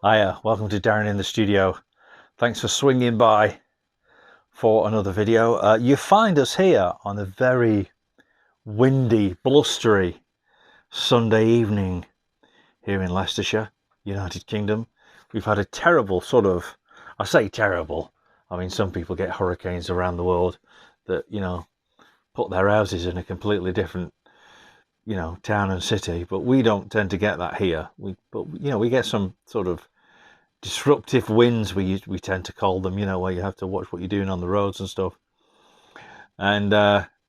Hiya, welcome to Darren in the Studio. Thanks for swinging by for another video. You find us here on a very windy, blustery Sunday evening here in Leicestershire, United Kingdom. We've had a terrible I say terrible, I mean some people get hurricanes around the world that, put their houses in a completely different, town and city, but we don't tend to get that here. We get some sort of disruptive winds, we tend to call them, where you have to watch what you're doing on the roads and stuff. And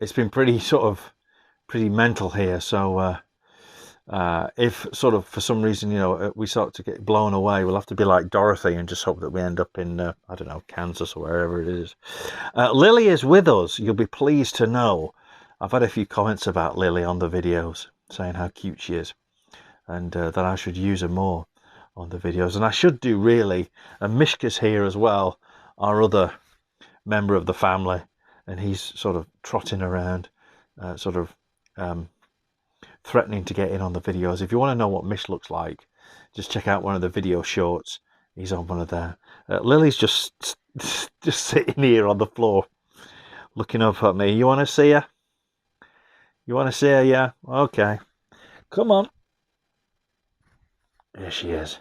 it's been pretty mental here. So if for some reason, we start to get blown away, we'll have to be like Dorothy and just hope that we end up in, I don't know, Kansas or wherever it is. Lily is with us. You'll be pleased to know I've had a few comments about Lily on the videos saying how cute she is and that I should use her more on the videos, and I should do really. And Mishka's here as well, our other member of the family, and he's sort of trotting around, threatening to get in on the videos. If you want to know what Mish looks like, just check out one of the video shorts. He's on one of there. Lily's just sitting here on the floor looking up at me. You want to see her? You want to see her? Yeah, okay, come on. Here she is.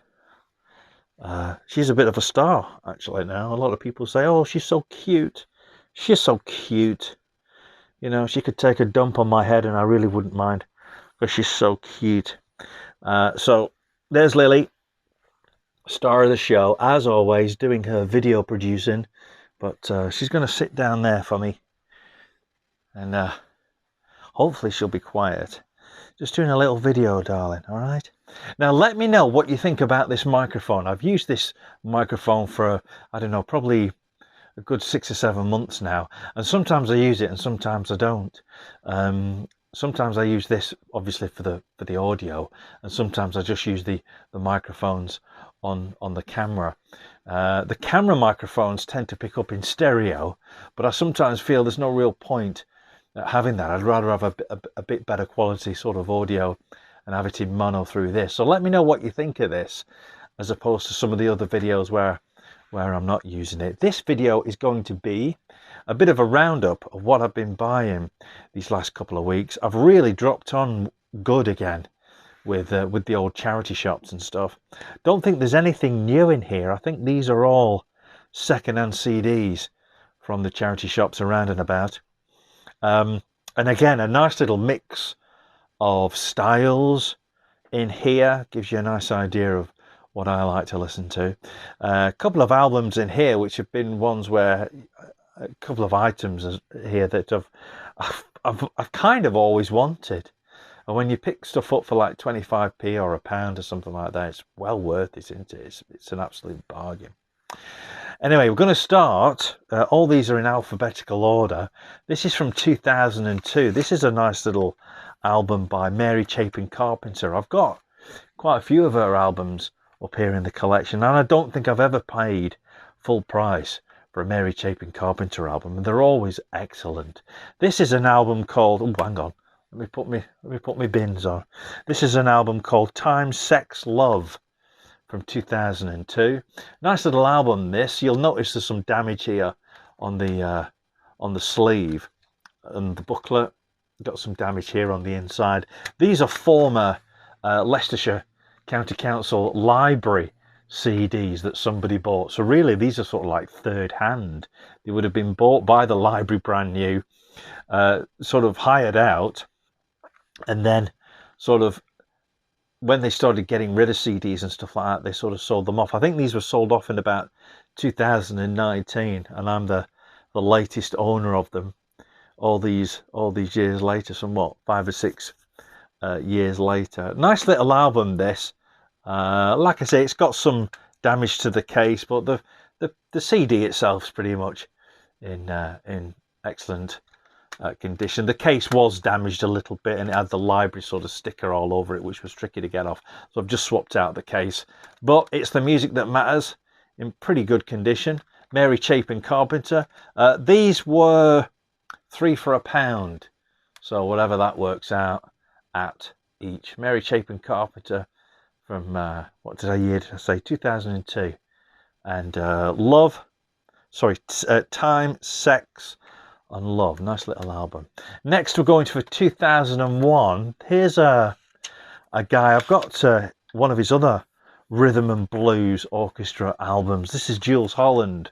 She's a bit of a star actually now. A lot of people say, oh, she's so cute. She's so cute. She could take a dump on my head and I really wouldn't mind, because she's so cute. So there's Lily, star of the show, as always, doing her video producing. But she's going to sit down there for me, and hopefully she'll be quiet. Just doing a little video, darling, all right? Now, let me know what you think about this microphone. I've used this microphone for, I don't know, probably a good 6 or 7 months now. And sometimes I use it and sometimes I don't. Sometimes I use this, obviously, for the audio. And sometimes I just use the microphones on the camera. The camera microphones tend to pick up in stereo, but I sometimes feel there's no real point having that. I'd rather have a bit better quality sort of audio and have it in mono through this. So let me know what you think of this, as opposed to some of the other videos where I'm not using it. This video is going to be a bit of a roundup of what I've been buying these last couple of weeks. I've really dropped on good again with the old charity shops and stuff. Don't think there's anything new in here. I think these are all second-hand CDs from the charity shops around and about. And again, a nice little mix of styles in here. Gives you a nice idea of what I like to listen to. A couple of albums in here which have been ones where a couple of items here that I've kind of always wanted. And when you pick stuff up for like 25p or £1 or something like that, it's well worth it, isn't it? It's an absolute bargain. Anyway, we're going to start. All these are in alphabetical order. This is from 2002. This is a nice little album by Mary Chapin Carpenter. I've got quite a few of her albums up here in the collection, and I don't think I've ever paid full price for a Mary Chapin Carpenter album, and they're always excellent. This is an album called, oh, hang on, let me put my bins on. This is an album called Time, Sex, Love from 2002. Nice little album this. You'll notice there's some damage here on the sleeve and the booklet. Got some damage here on the inside. These are former Leicestershire County Council library CDs that somebody bought. So really these are sort of like third hand. They would have been bought by the library brand new, sort of hired out, and then sort of when they started getting rid of CDs and stuff like that, they sort of sold them off. I think these were sold off in about 2019, and I'm the latest owner of them. All these years later, somewhat 5 or 6 years later. Nice little album this. Like I say, it's got some damage to the case, but the CD itself is pretty much in excellent condition. The case was damaged a little bit, and it had the library sort of sticker all over it, which was tricky to get off. So I've just swapped out the case. But it's the music that matters. In pretty good condition. Mary Chapin Carpenter. These were 3 for £1, so whatever that works out at each. Mary Chapin Carpenter from, what did I say, 2002. And Time, Sex and Love. Nice little album. Next we're going to for 2001. Here's a guy, I've got one of his other rhythm and blues orchestra albums. This is Jools Holland.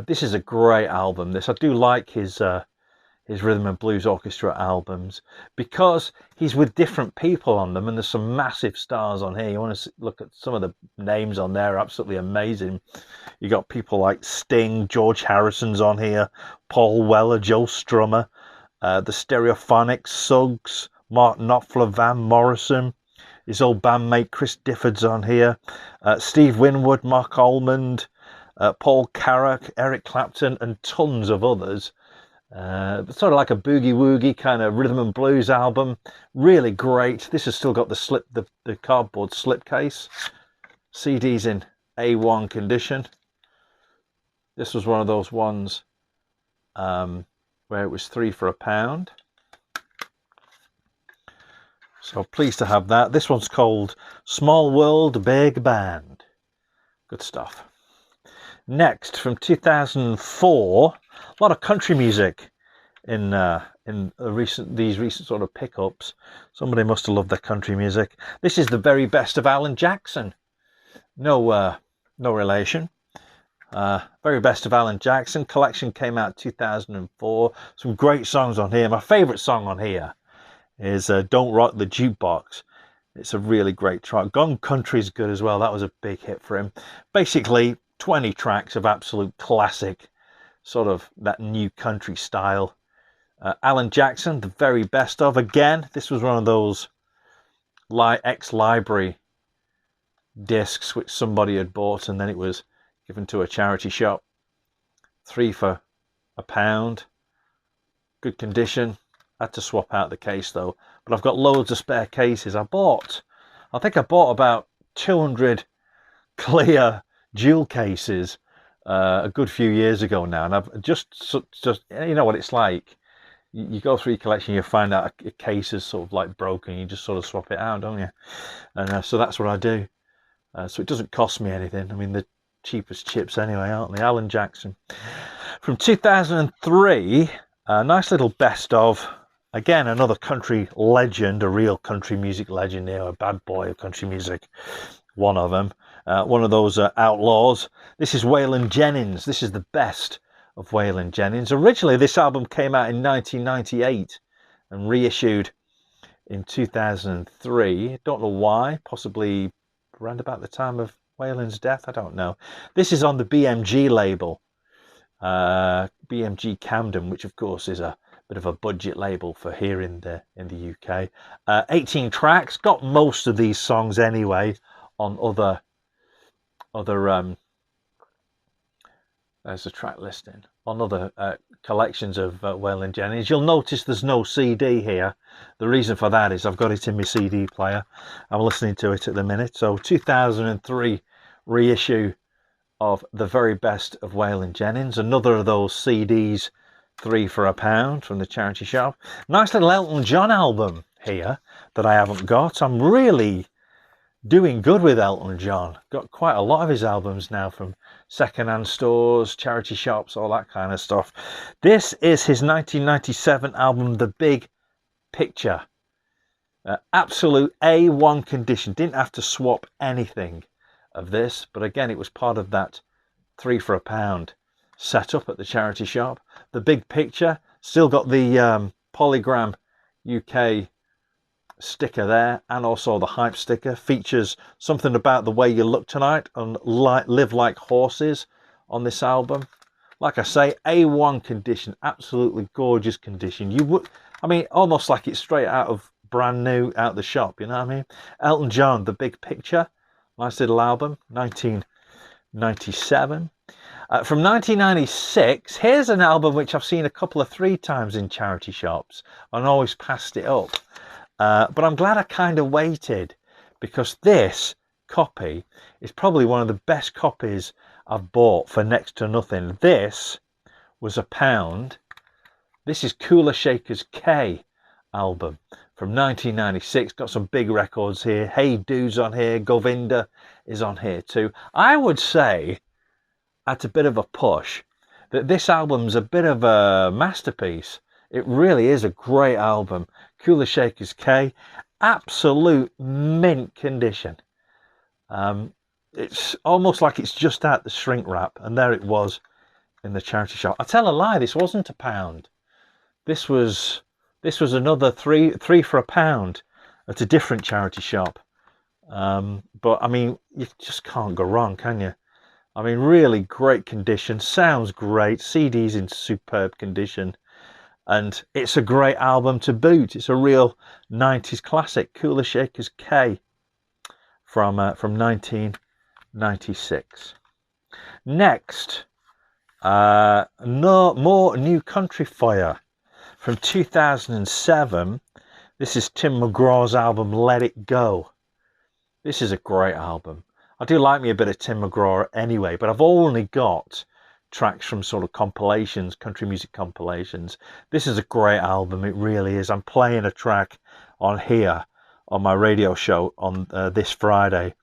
This is a great album. I do like his rhythm and blues orchestra albums because he's with different people on them, and there's some massive stars on here. You want to look at some of the names on there, absolutely amazing. You got people like Sting, George Harrison's on here, Paul Weller, Joe Strummer, the Stereophonics, Suggs, Mark Knopfler, Van Morrison, his old bandmate Chris Difford's on here, Steve Winwood, Mark Almond, Paul Carrack, Eric Clapton, and tons of others. Sort of like a boogie woogie kind of rhythm and blues album. Really great. This has still got the cardboard slipcase. CD's in A1 condition. This was one of those ones where it was 3 for £1. So pleased to have that. This one's called Small World Big Band. Good stuff. Next, from 2004, a lot of country music in these recent sort of pickups. Somebody must have loved their country music. This is the very best of Alan Jackson. No relation. Very best of Alan Jackson. Collection came out 2004. Some great songs on here. My favourite song on here is Don't Rock the Jukebox. It's a really great track. Gone Country's good as well. That was a big hit for him. Basically 20 tracks of absolute classic, sort of that new country style. Alan Jackson, the very best of. Again, this was one of those ex-library discs which somebody had bought and then it was given to a charity shop. 3 for £1. Good condition. Had to swap out the case though, but I've got loads of spare cases. I think I bought about 200 clear jewel cases a good few years ago now, and I've just you know what it's like. You go through your collection, you find out a case is sort of like broken, you just sort of swap it out, don't you? And so that's what I do. So it doesn't cost me anything. I mean, the cheapest chips anyway, aren't they? Alan Jackson. From 2003, a nice little best of. Again, another country legend, a real country music legend here, a bad boy of country music. One of them. One of those outlaws. This is Waylon Jennings. This is the best of Waylon Jennings. Originally, this album came out in 1998 and reissued in 2003. Don't know why. Possibly around about the time of Waylon's death. I don't know. This is on the BMG label. BMG Camden, which of course is a bit of a budget label for here in the UK. 18 tracks. Got most of these songs anyway on other there's a track listing on other collections of Waylon Jennings. You'll notice there's no CD here. The reason for that is I've got it in my CD player. I'm listening to it at the minute. So 2003 reissue of the very best of Waylon Jennings. Another of those CDs, 3 for £1 from the charity shop. Nice little Elton John album here that I haven't got. I'm really doing good with Elton John. Got quite a lot of his albums now from second-hand stores, charity shops, all that kind of stuff. This is his 1997 album, The Big Picture. Absolute A1 condition. Didn't have to swap anything of this, but again, it was part of that 3 for £1 set up at the charity shop. The Big Picture, still got the Polygram UK sticker there, and also the hype sticker. Features Something About the Way You Look Tonight and Live Like Horses on this album. Like I say, A1 condition, absolutely gorgeous condition. You would, I mean, almost like it's straight out of brand new out the shop, you know what I mean? Elton John, The Big Picture, nice little album, 1997. From 1996, here's an album which I've seen a couple of 3 times in charity shops and always passed it up. But I'm glad I kind of waited, because this copy is probably one of the best copies I've bought for next to nothing. This was £1. This is Cooler Shakers K album. from 1996. Got some big records here. Hey Dude's on here. Govinda is on here too. I would say, at a bit of a push, that this album's a bit of a masterpiece. It really is a great album. Kula Shakers K, absolute mint condition. It's almost like it's just out the shrink wrap, and there it was in the charity shop. I tell a lie, this wasn't £1. This was another three for £1 at a different charity shop. But I mean, you just can't go wrong, can you? I mean, really great condition, sounds great, CD's in superb condition, and it's a great album to boot. It's a real 90s classic, Kula Shakers K from 1996. Next, more New Country Fire from 2007. This is Tim McGraw's album Let It Go. This is a great album. I do like me a bit of Tim McGraw anyway, but I've only got tracks from sort of compilations, country music compilations. This is a great album, it really is. I'm playing a track on here on my radio show on this Friday,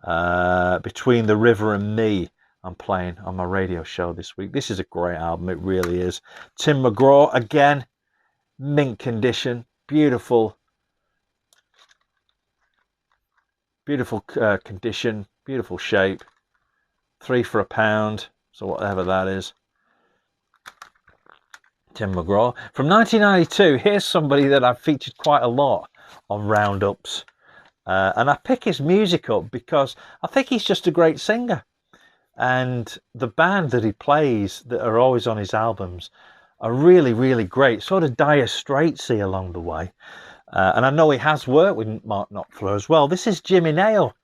Between the River and Me. I'm playing on my radio show this week. This is a great album, it really is. Tim McGraw, again, mint condition, beautiful condition, beautiful shape. 3 for £1, so whatever that is. Tim McGraw. From 1992, here's somebody that I've featured quite a lot on roundups. And I pick his music up because I think he's just a great singer. And the band that he plays that are always on his albums are really, really great. Sort of Dire Straitsy along the way. And I know he has worked with Mark Knopfler as well. This is Jimmy Nail.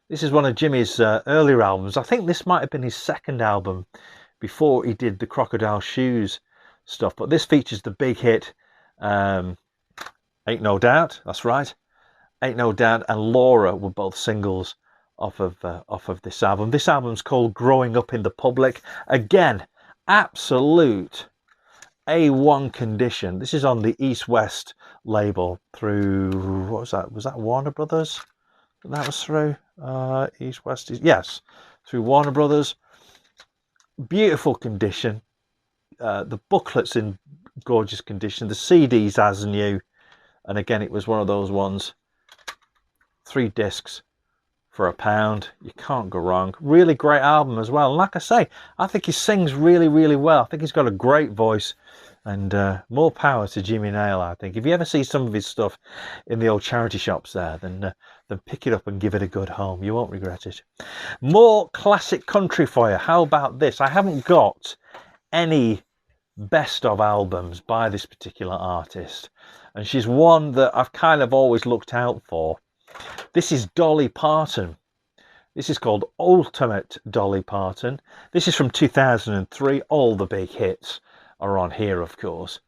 This is one of Jimmy's earlier albums. I think this might have been his second album before he did the Crocodile Shoes stuff. But this features the big hit, Ain't No Doubt. That's right. Ain't No Doubt and Laura were both singles off of this album. This album's called Growing Up in the Public. Again, absolute A1 condition. This is on the East West label through, what was that? Was that Warner Brothers? That was through East West. Yes, through Warner Brothers. Beautiful condition. The booklet's in gorgeous condition. The CD's as new. And again, it was one of those ones. 3 discs for £1. You can't go wrong. Really great album as well. And like I say, I think he sings really, really well. I think he's got a great voice. And more power to Jimmy Nail, I think. If you ever see some of his stuff in the old charity shops there, then pick it up and give it a good home. You won't regret it. More classic country for you. How about this? I haven't got any best of albums by this particular artist. And she's one that I've kind of always looked out for. This is Dolly Parton. This is called Ultimate Dolly Parton. This is from 2003. All the big hits are on here, of course,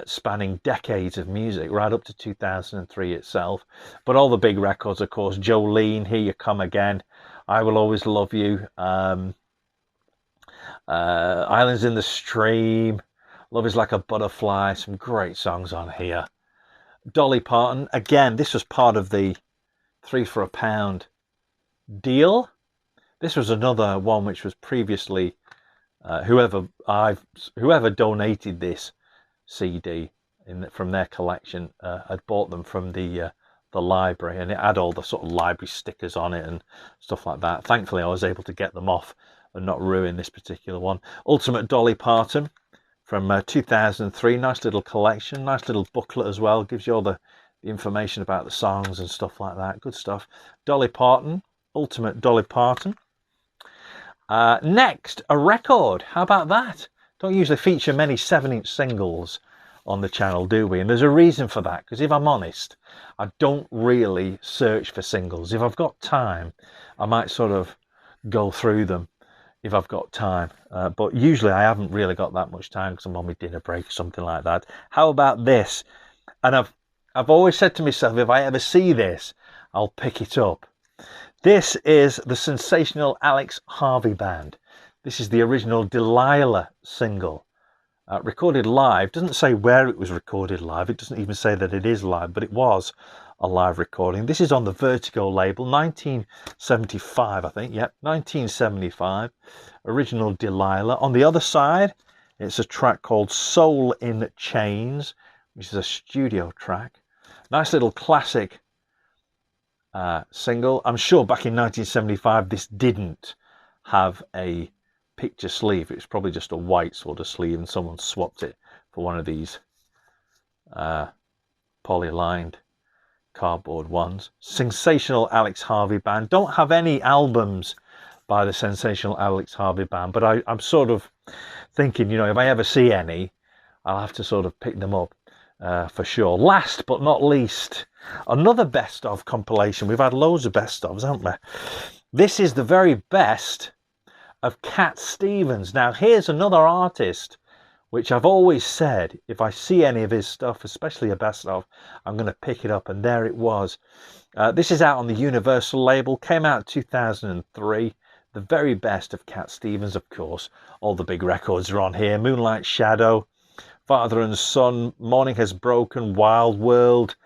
spanning decades of music, right up to 2003 itself. But all the big records, of course, Jolene, Here You Come Again, I Will Always Love You, Islands in the Stream, Love Is Like a Butterfly, some great songs on here. Dolly Parton, again, this was part of the 3 for £1 deal. This was another one which was previously whoever donated this CD from their collection had bought them from the library, and it had all the sort of library stickers on it and stuff like that. Thankfully, I was able to get them off and not ruin this particular one. Ultimate Dolly Parton from 2003. Nice little collection, nice little booklet as well. Gives you all the information about the songs and stuff like that. Good stuff. Dolly Parton, Ultimate Dolly Parton. Next, a record. How about that? Don't usually feature many 7-inch singles on the channel, do we? And there's a reason for that, because if I'm honest, I don't really search for singles. If I've got time, I might sort of go through them if I've got time. But usually I haven't really got that much time because I'm on my dinner break or something like that. How about this? And I've always said to myself, if I ever see this, I'll pick it up. This is the sensational Alex Harvey Band. This is the original Delilah single recorded live. Doesn't say where it was recorded live. It doesn't even say that it is live, but it was a live recording. This is on the Vertigo label, 1975, I think. Yep, 1975. Original Delilah. On the other side, it's a track called Soul in Chains, which is a studio track. Nice little classic single. I'm sure back in 1975 this didn't have a picture sleeve. It was probably just a white sort of sleeve, and someone swapped it for one of these poly-lined cardboard ones. Sensational Alex Harvey Band. Don't have any albums by the Sensational Alex Harvey Band, but I'm sort of thinking, you know, if I ever see any, I'll have to sort of pick them up for sure. Last but not least, another best of compilation. We've had loads of best ofs, haven't we? This is the very best of Cat Stevens. Now here's another artist which I've always said, if I see any of his stuff, especially a best of, I'm going to pick it up, and there it was. This is out on the Universal label, came out in 2003. The very best of Cat Stevens, of course. All the big records are on here. Moonlight Shadow, Father and Son, Morning Has Broken, Wild World.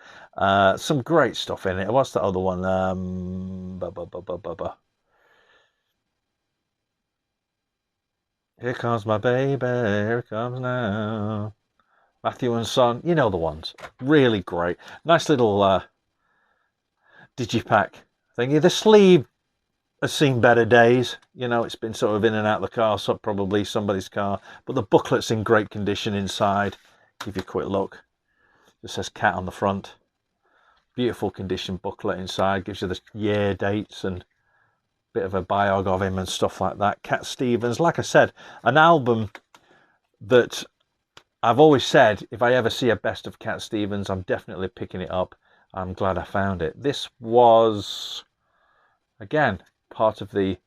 Some great stuff in it. What's the other one? Here comes my baby, here it comes now. Matthew and Son, you know the ones. Really great. Nice little digipack thingy. The sleeve has seen better days. You know, it's been sort of in and out of the car, so probably somebody's car. But the booklet's in great condition inside. Give you a quick look. It says Cat on the front. Beautiful condition booklet inside. Gives you the year dates and bit of a biog of him and stuff like that. Cat Stevens, like I said, an album that I've always said, if I ever see a best of Cat Stevens, I'm definitely picking it up. I'm glad I found it. This was, again, part of the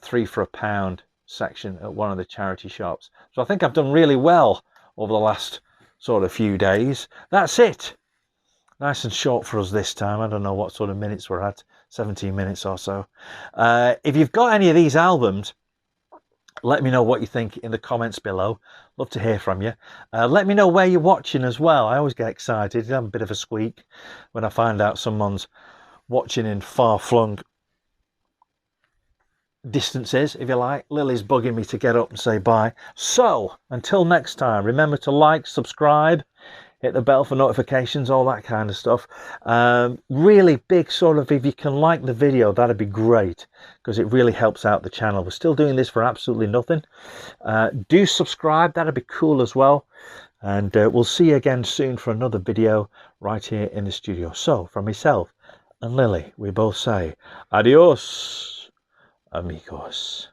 3 for £1 section at one of the charity shops. So I think I've done really well over the last sort of few days. That's it. Nice and short for us this time. I don't know what sort of minutes we're at, 17 minutes or so. If you've got any of these albums, let me know what you think in the comments below. Love to hear from you. Let me know where you're watching as well. I always get excited. I'm a bit of a squeak when I find out someone's watching in far-flung distances, if you like. Lily's bugging me to get up and say bye. So, until next time, remember to like, subscribe, hit the bell for notifications, all that kind of stuff. Really big sort of, if you can like the video, that'd be great, because it really helps out the channel. We're still doing this for absolutely nothing. Do subscribe, that'd be cool as well. And we'll see you again soon for another video right here in the studio. So, from myself and Lily, we both say adios, amigos.